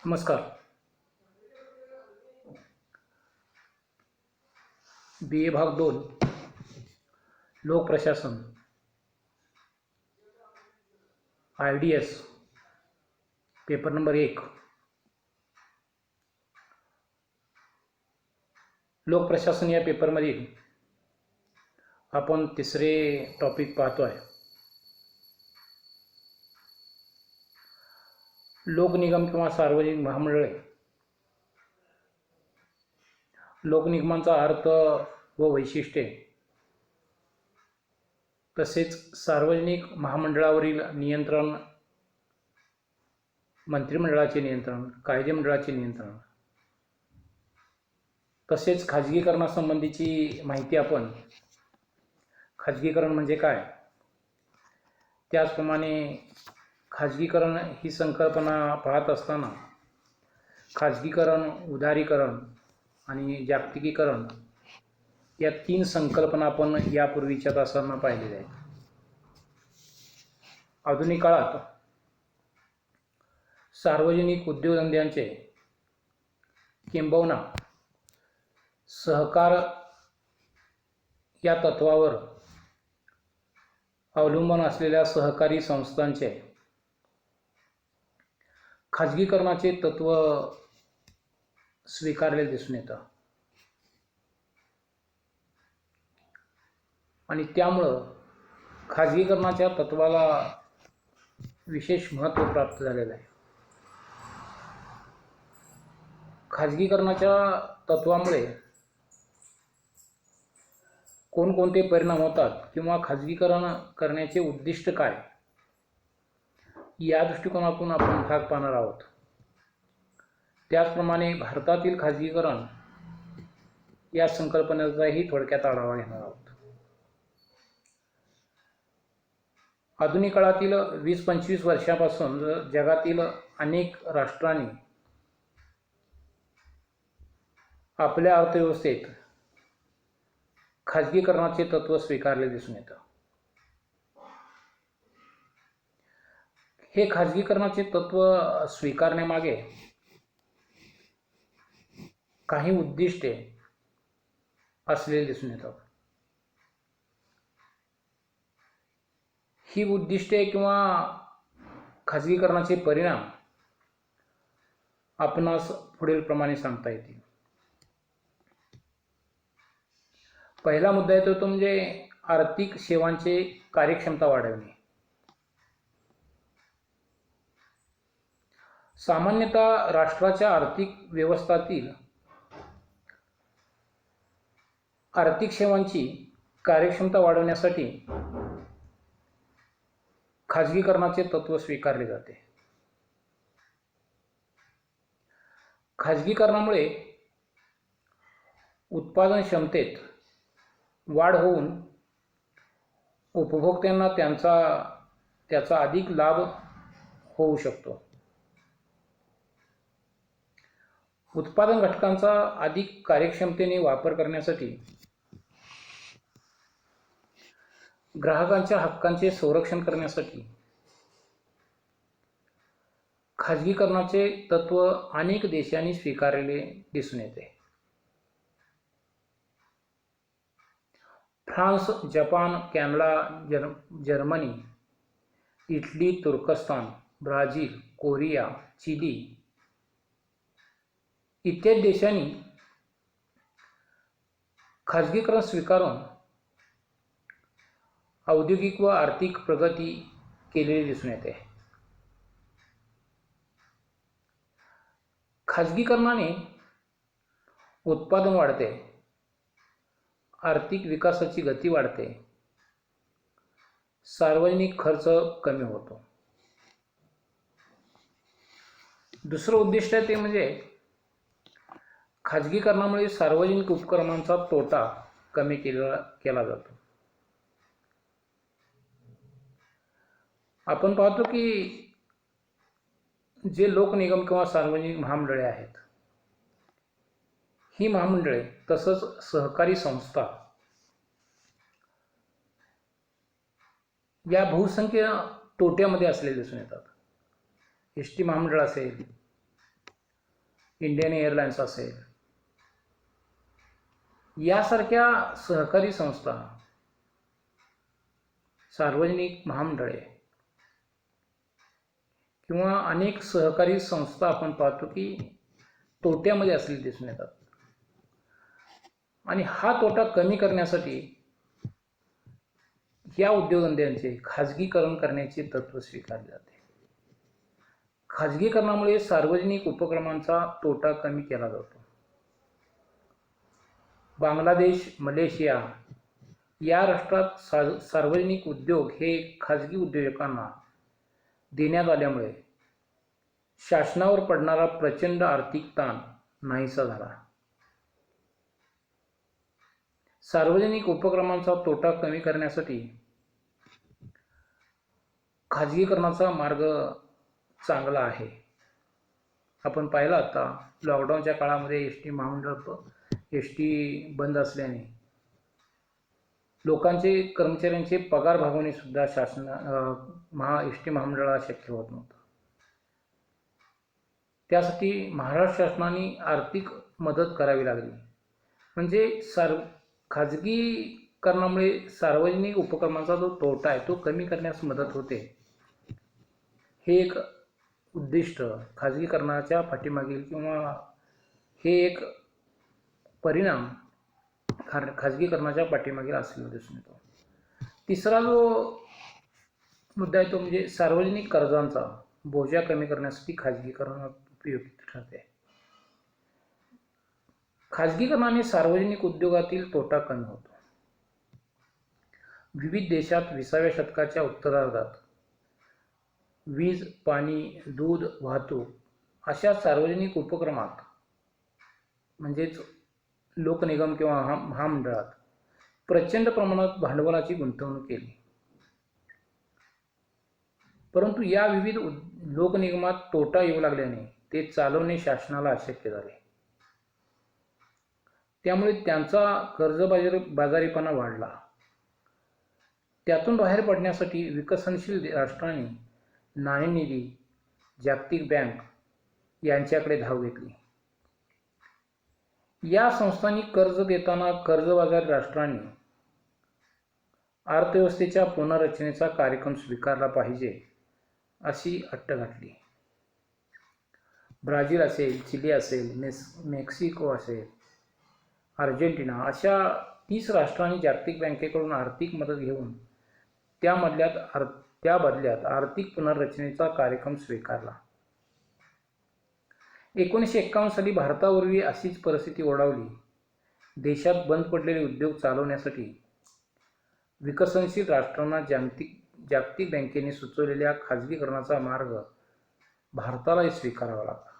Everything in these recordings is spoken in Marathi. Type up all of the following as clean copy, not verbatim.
नमस्कार. BA भाग 2 लोक प्रशासन IDS पेपर नंबर 1 लोक प्रशासन या पेपरमधील आपण तिसरे टॉपिक पाहतो आहे. लोक निगम किंवा सार्वजनिक महामंडळे. लोक निगमांचा अर्थ व वैशिष्ट्ये तसेच सार्वजनिक महामंडळावरील नियंत्रण, मंत्रिमंडळाचे नियंत्रण, कायदेमंडळाचे नियंत्रण तसेच खाजगीकरणासंबंधीची माहिती. आपण खाजगीकरण म्हणजे काय, त्याचप्रमाणे खाजगीकरण ही संकल्पना पाहत असताना खाजगीकरण, उदारीकरण आणि जागतिकीकरण या 3 संकल्पना आपण यापूर्वीच्या तासांना पाहिलेल्या आहेत. आधुनिक काळात सार्वजनिक उद्योगधंद्यांचे किंबहुना सहकार या तत्वावर अवलंबून असलेल्या सहकारी संस्थांचे खाजगीकरणाचे तत्व स्वीकारले दिसून येतं आणि त्यामुळं खाजगीकरणाच्या तत्वाला विशेष महत्त्व प्राप्त झालेलं आहे. खाजगीकरणाच्या तत्वामुळे कोणकोणते परिणाम होतात किंवा खाजगीकरण करण्याचे उद्दिष्ट काय, या दृष्टिकोनातून आपण भाग पाहणार आहोत. त्याचप्रमाणे भारतातील खाजगीकरण या संकल्पनेचाही थोडक्यात आढावा घेणार आहोत. आधुनिक काळातील 20-25 वर्षापासून जगातील अनेक राष्ट्रांनी आपल्या अर्थव्यवस्थेत खाजगीकरणाचे तत्व स्वीकारले दिसून येतं. हे खाजगीकरणाचे तत्व स्वीकारण्यामागे काही उद्दिष्टे असलेले दिसून येतात. ही उद्दिष्टे किंवा खाजगीकरणाचे परिणाम आपणास पुढील प्रमाणे सांगता येतील. पहिला मुद्दा येतो तो म्हणजे आर्थिक सेवांचे कार्यक्षमता वाढवणे. सामान्यतः राष्ट्राच्या आर्थिक व्यवस्थातील आर्थिक सेवांची कार्यक्षमता वाढवण्यासाठी खाजगीकरणाचे तत्व स्वीकारले जाते. खाजगीकरणामुळे उत्पादन क्षमतेत वाढ होऊन उपभोक्त्यांना त्याचा अधिक लाभ होऊ शकतो. उत्पादन घटकांचा अधिक कार्यक्षमतेने वापर करण्यासाठी ग्राहकांच्या हक्कांचे संरक्षण करण्यासाठी खाजगीकरणाचे तत्व अनेक देशांनी स्वीकारलेले दिसून येते. France, Japan, Canada, Germany, Italy, तुर्कस्तान, ब्राझील, कोरिया, चिली इत्यादी देशांनी खाजगीकरण स्वीकारून औद्योगिक व आर्थिक प्रगती केलेली दिसून येते. खाजगीकरणाने उत्पादन वाढते, आर्थिक विकासाची गती वाढते, सार्वजनिक खर्च कमी होतो. दुसरं उद्दिष्ट ते म्हणजे खाजगीकरणामुळे सार्वजनिक उपक्रमांचा तोटा कमी केला जातो. आपण पाहतो की जे लोक निगम किंवा सार्वजनिक महामंडळे आहेत, ही महामंडळे तसंच सहकारी संस्था या बहुसंख्य तोट्यामध्ये असलेले दिसून येतात. एस टी महामंडळ असेल, इंडियन एअरलाइन्स असेल, यासारख्या सहकारी संस्था, सार्वजनिक महामंडळे किंवा अनेक सहकारी संस्था आपण पाहतो की तोट्यामध्ये असलेले दिसून येतात. आणि हा तोटा कमी करण्यासाठी या उद्योगधंद्यांचे खाजगीकरण करण्याचे तत्त्व स्वीकारले जाते. खाजगीकरणामुळे सार्वजनिक उपक्रमांचा तोटा कमी केला जातो. बांगलादेश, मलेशिया या राष्ट्रात सार्वजनिक उद्योग हे खाजगी उद्योजकांना देण्यात आल्यामुळे शासनावर पडणारा प्रचंड आर्थिक ताण नाहीसा झाला. सार्वजनिक उपक्रमांचा तोटा कमी करण्यासाठी खाजगीकरणाचा मार्ग चांगला आहे. आपण पाहिलं आता लॉकडाऊनच्या काळामध्ये एस टी बंद असल्याने लोकांचे, कर्मचाऱ्यांचे पगार भागवणे सुद्धा एस टी महामंडळाला शक्य होत नव्हतं. त्यासाठी महाराष्ट्र शासनाने आर्थिक मदत करावी लागली. म्हणजे खाजगीकरणामुळे सार्वजनिक उपक्रमांचा जो तोटा आहे तो कमी करण्यास मदत होते. हे एक उद्दिष्ट खाजगीकरणाच्या पाठीमागील किंवा हे एक परिणाम खाजगीकरणाच्या पाठीमागील असलेला दिसून येतो. तिसरा जो मुद्दा आहे तो म्हणजे सार्वजनिक कर्जांचा बोजा कमी करण्यासाठी खाजगीकरण उपयुक्त ठरते. खाजगीकरणाने सार्वजनिक उद्योगातील तोटा कमी होतो. विविध देशात 20व्या शतकाच्या उत्तरार्धात वीज, पाणी, दूध, वाहतूक अशा सार्वजनिक उपक्रमात म्हणजेच लोकनिगम किंवा महामंडळात प्रचंड प्रमाणात भांडवलाची गुंतवणूक केली. परंतु या विविध लोकनिगमात तोटा येऊ लागल्याने ते चालवणे शासनाला अशक्य झाले. त्यामुळे त्यांचा कर्जबाजारीपणा वाढला. त्यातून बाहेर पडण्यासाठी विकसनशील राष्ट्रांनी नाणेनिधी, जागतिक बँक यांच्याकडे धाव घेतली. या संस्थांनी कर्ज देताना कर्जबाजारी राष्ट्रांनी अर्थव्यवस्थेच्या पुनर्रचनेचा कार्यक्रम स्वीकारला पाहिजे अशी अट घातली. ब्राझील असेल, चिली असेल, मेक्सिको असेल, अर्जेंटिना अशा 30 राष्ट्रांनी जागतिक बँकेकडून आर्थिक मदत घेऊन त्या बदल्यात आर्थिक पुनर्रचनेचा कार्यक्रम स्वीकारला. 1951 साली भारतावरही अशीच परिस्थिती ओढावली. देशात बंद पडलेले उद्योग चालवण्यासाठी विकसनशील राष्ट्रांना जागतिक बँकेने सुचवलेल्या खाजगीकरणाचा मार्ग भारतालाही स्वीकारावा लागला.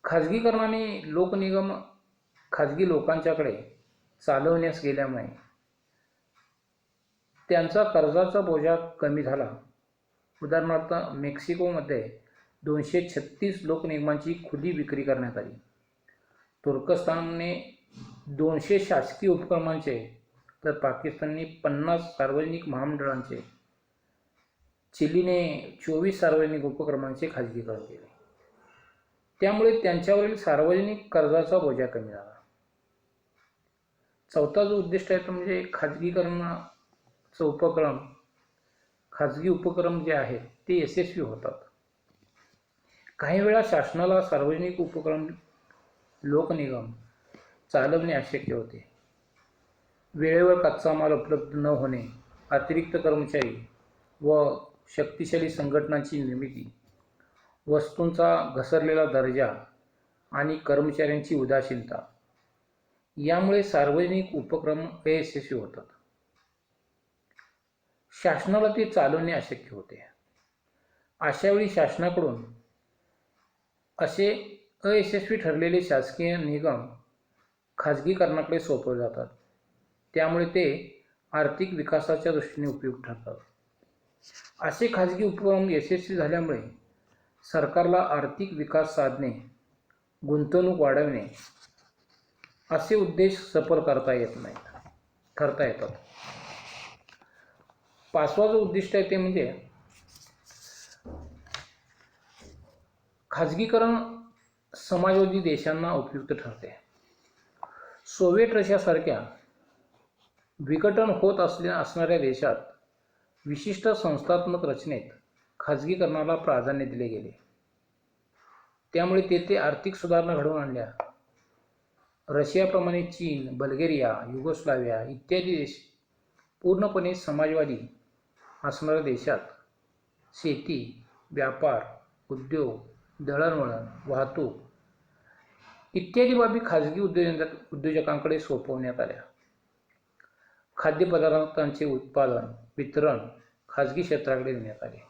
खाजगीकरणाने लोकनिगम खाजगी लोकांच्याकडे चालवण्यास गेल्यामुळे त्यांचा कर्जाचा बोजा कमी झाला. उदाहरणार्थ मेक्सिकोमध्ये 236 लोकनिगमांची खुली विक्री करण्यात आली. तुर्कस्तानने 200 शासकीय उपक्रमांचे तर पाकिस्तानने 50 सार्वजनिक महामंडळांचे, चिलीने 24 सार्वजनिक उपक्रमांचे खाजगीकरण केले. त्यामुळे त्यांच्यावरील सार्वजनिक कर्जाचा बोजा कमी झाला. चौथा जो उद्दिष्ट आहे तो म्हणजे खाजगीकरणाचा उपक्रम, खाजगी उपक्रम जे आहेत ते यशस्वी होतात. काही वेळा शासनाला सार्वजनिक उपक्रम लोकनिगम चालवणे अशक्य होते. वेळेवर कच्चा माल उपलब्ध न होणे, अतिरिक्त कर्मचारी व शक्तिशाली संघटनांची निर्मिती, वस्तूंचा घसरलेला दर्जा आणि कर्मचाऱ्यांची उदासीनता यामुळे सार्वजनिक उपक्रम अयशस्वी होतात. शासनाला ते चालवणे अशक्य होते. अशावेळी शासनाकडून असे अयशस्वी ठरलेले शासकीय निगम खाजगीकरणाकडे सोपवले जातात. त्यामुळे ते आर्थिक विकासाच्या दृष्टीने उपयुक्त ठरतात. असे खाजगी उपक्रम यशस्वी झाल्यामुळे सरकारला आर्थिक विकास साधणे, गुंतवणूक वाढवणे असे उद्देश सफल करता येतात. पाचवा जो उद्दिष्ट आहे ते म्हणजे खाजगीकरण समाजवादी देशांना उपयुक्त ठरते. सोव्हिएट रशियासारख्या विघटन होत असणाऱ्या देशात विशिष्ट संस्थात्मक रचनेत खाजगीकरणाला प्राधान्य दिले गेले. त्यामुळे तेथे आर्थिक सुधारणा घडवून आणल्या. रशियाप्रमाणे चीन, बल्गेरिया, युगोस्लाव्हिया इत्यादी देश पूर्णपणे समाजवादी असणाऱ्या देशात शेती, व्यापार, उद्योग, दळणवळण, वाहतूक इत्यादी बाबी खाजगी उद्योजकांकडे सोपवण्यात आल्या. खाद्यपदार्थांचे उत्पादन, वितरण खाजगी क्षेत्राकडे देण्यात आले.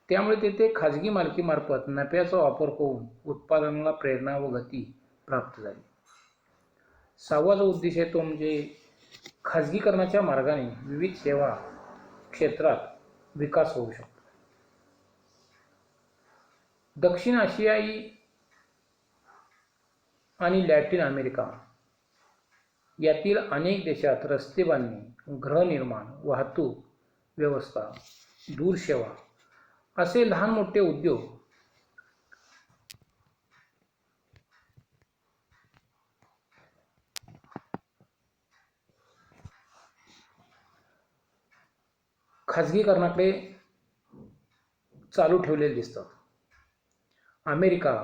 त्यामुळे तेथे खाजगी मालकीमार्फत नफ्याचा वापर होऊन उत्पादनाला प्रेरणा व गती प्राप्त झाली. 6वा जो उद्देश आहे तो म्हणजे खाजगीकरणाच्या मार्गाने विविध सेवा क्षेत्रात विकास होऊ शकतो. दक्षिण आशियाई आणि लॅटिन अमेरिका यातील अनेक देशात रस्ते बांधणी, गृहनिर्माण, वाहतूक व्यवस्था, दूरसेवा असे लहान मोठे उद्योग खाजगीकरणाकडे चालू ठेवलेले दिसतात. America,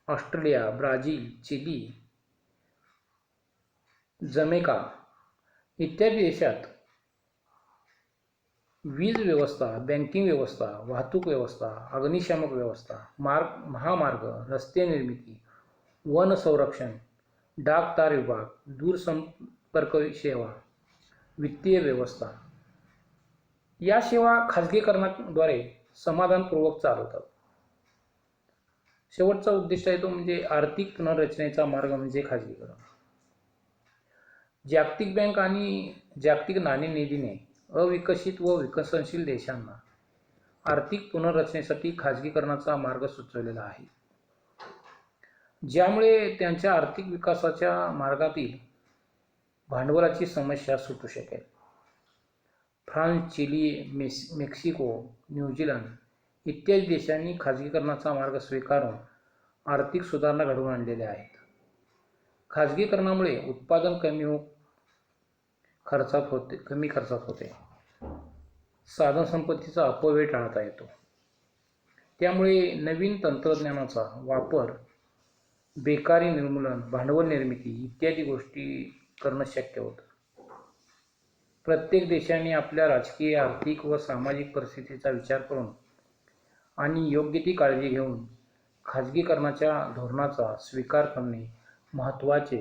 Australia, Brazil, Chile, Jamaica इत्यादी देशात वीज व्यवस्था, बँकिंग व्यवस्था, वाहतूक व्यवस्था, अग्निशामक व्यवस्था, महामार्ग, रस्ते निर्मिती, वन संरक्षण, डाक तार विभाग, दूरसंपर्क सेवा, वित्तीय व्यवस्था या सेवा खाजगीकरणाद्वारे समाधानपूर्वक चालवतात. शेवटचा उद्दिष्ट आहे तो म्हणजे आर्थिक पुनर्रचनेचा मार्ग म्हणजे खाजगीकरण. जागतिक बँक आणि जागतिक नाणेनिधीने अविकसित व विकसनशील देशांना आर्थिक पुनर्रचनेसाठी खाजगीकरणाचा मार्ग सुचवलेला आहे, ज्यामुळे त्यांच्या आर्थिक विकासाच्या मार्गातील भांडवलाची समस्या सुटू शकेल. फ्रान्स, चिली, मेक्सिको, न्यूझीलंड इत्यादी देशांनी खाजगीकरणाचा मार्ग स्वीकारून आर्थिक सुधारणा घडवून आणलेल्या आहेत. खाजगीकरणामुळे उत्पादन कमी खर्चात होते. साधनसंपत्तीचा अपव्यय टाळता येतो. त्यामुळे नवीन तंत्रज्ञानाचा वापर, बेकारी निर्मूलन, भांडवल निर्मिती इत्यादी गोष्टी करणं शक्य होतं. प्रत्येक देशाने आपल्या राजकीय, आर्थिक व सामाजिक परिस्थितीचा विचार करून आणि योग्य ती काळजी घेऊन खाजगीकरणाच्या धोरणाचा स्वीकार करणे महत्त्वाचे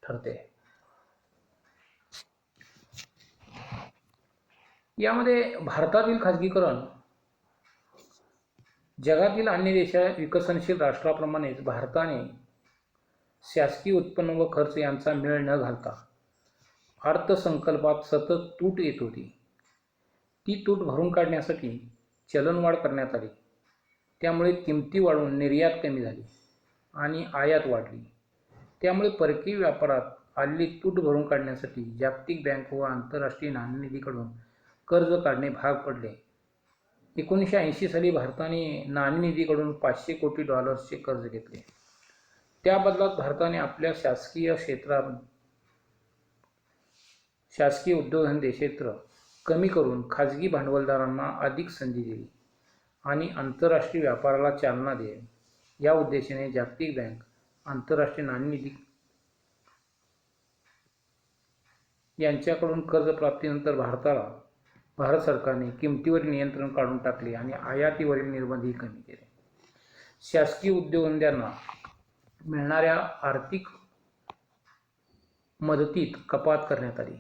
ठरते. यामध्ये भारतातील खाजगीकरण जगातील अन्य विकसनशील राष्ट्राप्रमाणेच भारताने शासकीय उत्पन्न व खर्च यांचा मेळ न घालता अर्थसंकल्पात सतत तूट येत होती. ती तूट भरून काढण्यासाठी चलनवाढ करण्यात आली. त्यामुळे किमती वाढून निर्यात कमी झाली आणि आयात वाढली. त्यामुळे परकीय व्यापारात आलेली तूट भरून काढण्यासाठी जागतिक बँक व आंतरराष्ट्रीय नाणेनिधीकडून कर्ज काढणे भाग पडले. 1980 साली भारताने नाणेनिधीकडून $500 कोटी चे कर्ज घेतले. त्या बदलात भारताने आपल्या शासकीय उद्योगधंदे क्षेत्र कमी करून खाजगी भांडवलदारांना अधिक संधी दिली आणि आंतरराष्ट्रीय व्यापाराला चालना दिली. या उद्देशाने जागतिक बँक, आंतरराष्ट्रीय नाणेनिधी यांच्याकडून कर्जप्राप्तीनंतर भारत सरकारने किमतीवरील नियंत्रण काढून टाकले आणि आयातीवरील निर्बंधही कमी केले. शासकीय उद्योगधंद्यांना मिळणाऱ्या आर्थिक मदतीत कपात करण्यात आली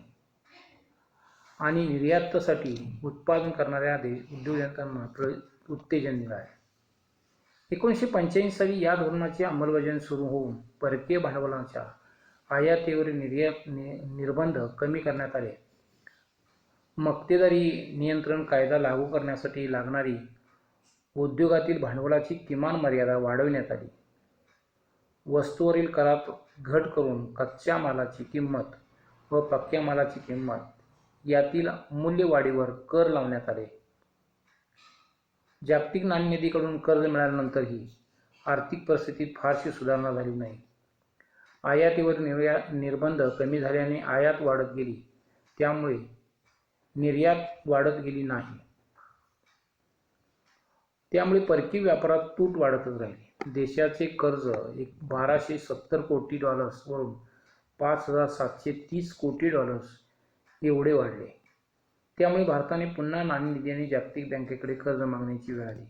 आणि निर्यातीसाठी उत्पादन करणाऱ्या उद्योजकांना उत्तेजन मिळाले. 1985 साली या धोरणाची अंमलबजावणी सुरू होऊन परकीय भांडवलाच्या आयातीवरील निर्बंध कमी करण्यात आले. मक्तेदारी नियंत्रण कायदा लागू करण्यासाठी लागणारी उद्योगातील भांडवलाची किमान मर्यादा वाढविण्यात आली. वस्तूवरील करात घट करून कच्च्या मालाची किंमत व पक्क्या मालाची किंमत यातील मूल्यवाढीवर कर लावण्यात आले. जागतिक नाणेनिधीकडून कर्ज मिळाल्यानंतरही आर्थिक परिस्थितीत फारशी सुधारणा झाली नाही. आयातीवर निर्बंध कमी झाल्याने आयात वाढत गेली, त्यामुळे निर्यात वाढत गेली नाही. त्यामुळे परकीय व्यापारात तूट वाढतच राहिली. देशाचे कर्ज 1270 कोटी डॉलर्स वरून 5730 कोटी डॉलर्स एवढे वाढले. त्यामुळे भारताने पुन्हा नाणेनिधी आणि जागतिक बँकेकडे कर्ज मागण्याची वेळ आली.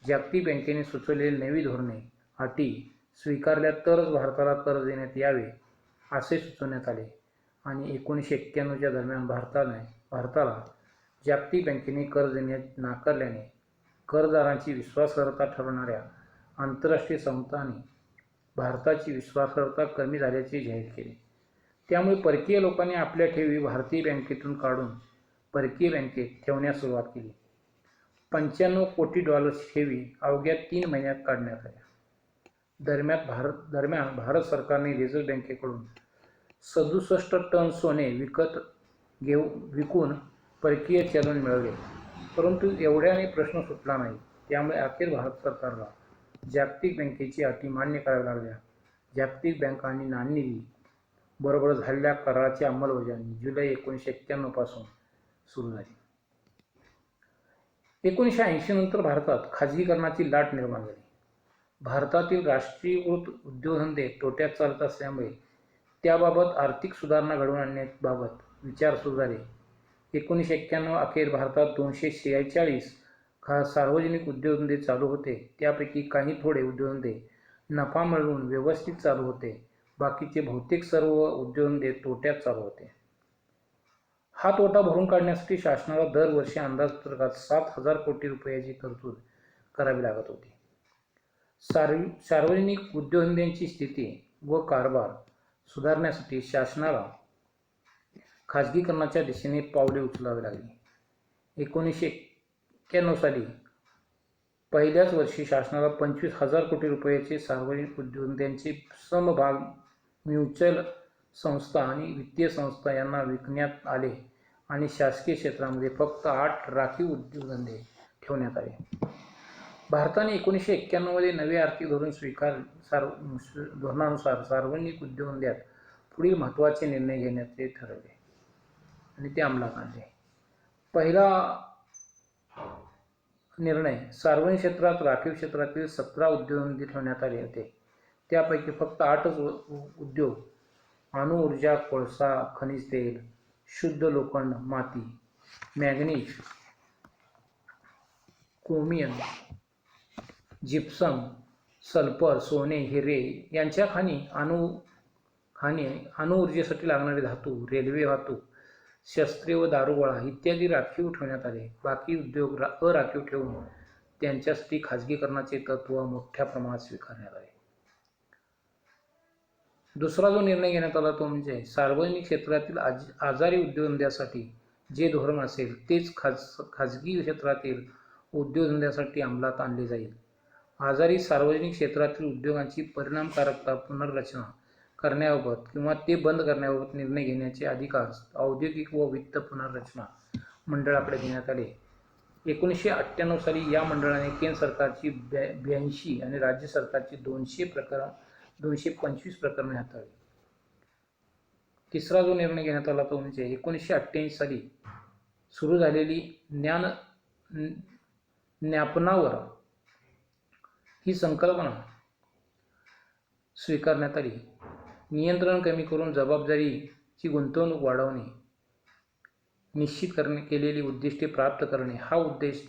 जागतिक बँकेने सुचवलेली नवी धोरणे, अटी स्वीकारल्या तरच भारताला कर्ज देण्यात यावे असे सुचवण्यात आले आणि 1991च्या दरम्यान भारताला जागतिक बँकेने कर्ज देण्यास नाकारल्याने कर्जदारांची विश्वासार्हता ठरवणाऱ्या आंतरराष्ट्रीय संस्थांनी भारताची विश्वासार्हता कमी झाल्याचे जाहीर केले. त्यामुळे परकीय लोकांनी आपल्या ठेवी भारतीय बँकेतून काढून परकीय बँकेत ठेवण्यास सुरुवात केली. 95 कोटी डॉलर्स ठेवी अवघ्या 3 महिन्यात काढण्यात आल्या. दरम्यान भारत सरकारने रिझर्व्ह बँकेकडून 67 टन सोने विकून परकीय चलन मिळवले. परंतु एवढ्याने प्रश्न सुटला नाही. त्यामुळे अखेर भारत सरकारला जागतिक बँकेची अटी मान्य कराव्या लागल्या. जागतिक बँक आणि नाणेनिधी बरोबर झालेल्या कराराची अंमलबजावणी जुलै 1991 पासून सुरू झाली. 1980 नंतर भारतात खाजगीकरणाची लाट निर्माण झाली. भारतातील राष्ट्रीयकृत उद्योगधंदे तोट्यात चालत असल्यामुळे त्याबाबत आर्थिक सुधारणा घडवून आणण्याबाबत विचार सुरू झाले. 1991 अखेर भारतात 246 सार्वजनिक उद्योगधंदे चालू होते. त्यापैकी काही थोडे उद्योगधंदे नफा मिळवून व्यवस्थित चालू होते. बाकीचे बहुतेक सर्व उद्योगधंदे तोट्यात चालू होते. हा तोटा भरून काढण्यासाठी शासनाला दरवर्षी अंदाजपत्रकात 7,000 कोटी रुपयाची तरतूद करावी लागत होती. सार्वजनिक उद्योगधंद्यांची स्थिती व कारभार सुधारण्यासाठी शासनाला खाजगीकरणाच्या दिशेने पावले उचलावी लागली. 1991 साली पहिल्याच वर्षी शासनाला 25,000 कोटी रुपयाचे सार्वजनिक उद्योगधंद्यांचे समभाग म्युच्युअल संस्था आणि वित्तीय संस्था यांना विकण्यात आले आणि शासकीय क्षेत्रामध्ये फक्त 8 राखीव उद्योगधंदे ठेवण्यात आले. भारताने 1991 मध्ये नवे आर्थिक धोरण धोरणानुसार सार्वजनिक उद्योगधंद्यात पुढील महत्त्वाचे निर्णय घेण्याचे ठरवले आणि ते अंमलात आणले. पहिला निर्णय, सार्वजनिक क्षेत्रात राखीव क्षेत्रातील 17 उद्योगधंदे ठेवण्यात आले होते. त्यापैकी फक्त 8च उद्योग अणुऊर्जा, कोळसा, खनिज तेल, शुद्ध लोखंड, माती, मॅंगनीज, क्रोमियम, जिप्सम, सल्फर, सोने, हिरे यांच्या खाणी, अणुऊर्जेसाठी लागणारे धातू, रेल्वे वाहतूक, शस्त्रे व दारुगोळा इत्यादी राखीव ठेवण्यात आले. बाकी उद्योग अराखीव ठेवून त्यांच्यासाठी खाजगीकरणाचे तत्त्व मोठ्या प्रमाणात स्वीकारण्यात आले. दुसरा जो निर्णय घेण्यात आला तो म्हणजे सार्वजनिक क्षेत्रातील आजारी उद्योगधंद्यासाठी जे धोरण असेल तेच खाजगी क्षेत्रातील उद्योगधंद्यासाठी अंमलात आणले जाईल. आजारी सार्वजनिक क्षेत्रातील उद्योगांची परिणामकारकता पुनर्रचना करण्याबाबत किंवा ते बंद करण्याबाबत निर्णय घेण्याचे अधिकार औद्योगिक व वित्त पुनर्रचना मंडळाकडे देण्यात आले. 1998 साली या मंडळाने केंद्र सरकारची 82 आणि राज्य सरकारची 225 प्रकरणे हाताळली. तिसरा जो निर्णय घेण्यात आला तो म्हणजे 1988 साली सुरू झालेली ज्ञापनावर ही संकल्पना स्वीकारण्यात आली. नियंत्रण कमी करून जबाबदारीची गुंतवणूक वाढवणे, निश्चित केलेली उद्दिष्टे प्राप्त करणे हा उद्देश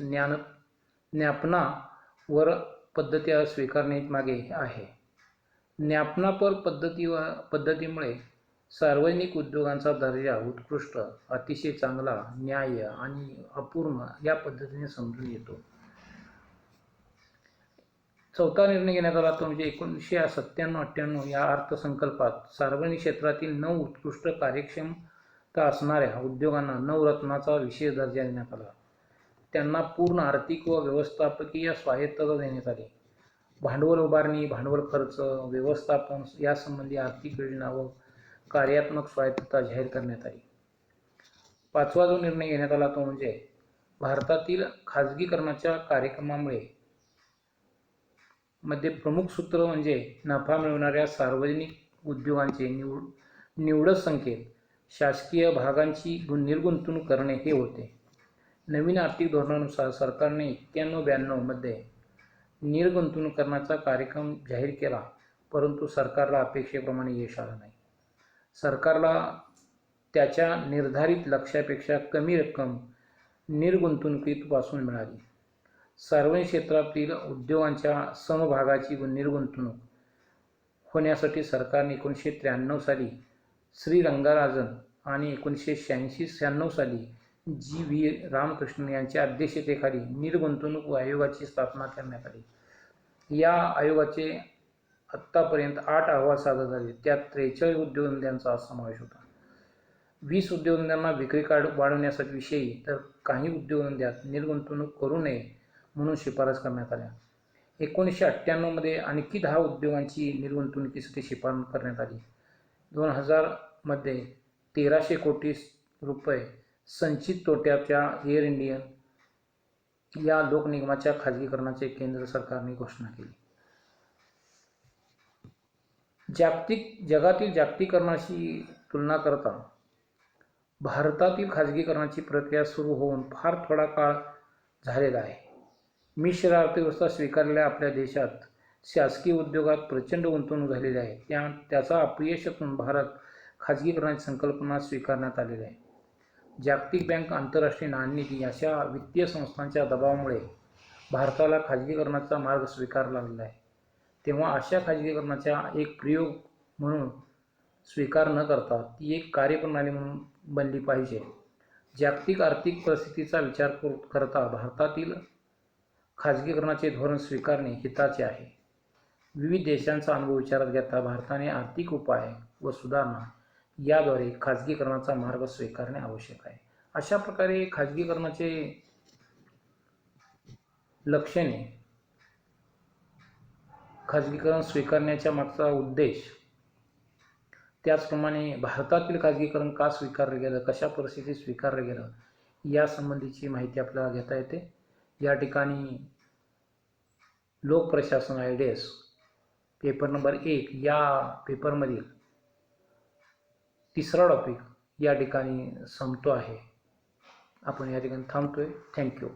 ज्ञापनावर पद्धती स्वीकारण्यामागे आहे. ज्ञापनापर पद्धतीमुळे सार्वजनिक उद्योगांचा दर्जा उत्कृष्ट, अतिशय चांगला, न्याय्य आणि अपूर्ण या पद्धतीने समजून येतो. चौथा निर्णय घेण्यात आला तो म्हणजे 1997-98 या अर्थसंकल्पात सार्वजनिक क्षेत्रातील 9 उत्कृष्ट कार्यक्षमता असणाऱ्या उद्योगांना नवरत्नाचा विशेष दर्जा देण्यात आला. त्यांना पूर्ण आर्थिक व व्यवस्थापकीय स्वायत्तता देण्यात आली. भांडवल उभारणी, भांडवल खर्च, व्यवस्थापन यासंबंधी आर्थिक योजना व कार्यात्मक स्वायत्तता जाहीर करण्यात आली. पाचवा जो निर्णय घेण्यात आला तो म्हणजे भारतातील खाजगीकरणाच्या कार्यक्रमामुळे मध्ये प्रमुख सूत्र म्हणजे नफा मिळवणाऱ्या सार्वजनिक उद्योगांचे निवडक संख्येत शासकीय भागांची निर्गुंतवणूक करणे हे होते. नवीन आर्थिक धोरणानुसार सरकारने 91-92 मध्ये निर्गुंतवणूक करण्याचा कार्यक्रम जाहीर केला, परंतु सरकारला अपेक्षेप्रमाणे यश आलं नाही. सरकारला त्याच्या निर्धारित लक्ष्यापेक्षा कमी रक्कम निर्गुंतवणुकीपासून मिळाली. सार्वजनिक क्षेत्रातील उद्योगांच्या समभागाची निर्गुंतवणूक होण्यासाठी सरकारने 1993 साली श्री रंगराजन आणि 1986-96 साली जी.व्ही. रामकृष्णन यांच्या अध्यक्षतेखाली निर्गुंतवणूक आयोगाची स्थापना करण्यात आली. या आयोगाचे आत्तापर्यंत 8 अहवाल सादर झाले. त्यात 43 उद्योगधंद्यांचा समावेश होता. 20 उद्योगधंद्यांना विक्री वाढवण्यासाठी विषयी तर काही उद्योगधंद्यात निर्गुंतवणूक करू नये म्हणून शिफारस करण्यात आल्या. 1998 मध्ये आणखी 10 उद्योगांची निर्गुंतवणुकीसाठी शिफारस करण्यात आली. 2000 मध्ये 1300 कोटी रुपये संचित तोट्याच्या एअर इंडिया या लोकनिगमाच्या खाजगीकरणाची केंद्र सरकारने घोषणा केली. जगातील जागतिकीकरणाशी तुलना करता भारतातील खाजगीकरणाची प्रक्रिया सुरू होऊन फार थोडा काळ झालेला आहे. मिश्र अर्थव्यवस्था स्वीकारलेल्या आपल्या देशात शासकीय उद्योगात प्रचंड गुंतवणूक झालेली आहे. त्याचा अपयशातून भारत खाजगीकरणाची संकल्पना स्वीकारण्यात आलेली आहे. जागतिक बँक, आंतरराष्ट्रीय नाणेनिधी अशा वित्तीय संस्थांच्या दबावामुळे भारताला खाजगीकरणाचा मार्ग स्वीकारावा लागला आहे. तेव्हा अशा खाजगीकरणाचा एक प्रयोग म्हणून स्वीकार न करता ती एक कार्यप्रणाली म्हणून बनली पाहिजे. जागतिक आर्थिक परिस्थितीचा विचार करता भारतातील खाजगीकरणाचे धोरण स्वीकारणे हिताचे आहे. विविध देशांचा अनुभव विचारात घेता भारताने आर्थिक उपाय व सुधारणा याद्वारे खाजगीकरणाचा मार्ग स्वीकारणे आवश्यक आहे. अशा प्रकारे खाजगीकरणाचे लक्षणे, खाजगीकरण स्वीकारण्याच्या मागचा उद्देश, त्याचप्रमाणे भारतातील खाजगीकरण का स्वीकारलं गेलं, कशा परिस्थितीत स्वीकारलं गेलं यासंबंधीची माहिती आपल्याला घेता येते. या ठिकाणी लोकप्रशासन आयडियाज पेपर नंबर 1 या पेपरमधील 3रा टॉपिक या ठिकाणी संपतो आहे. आपण या ठिकाणी थांबतोय. थँक्यू.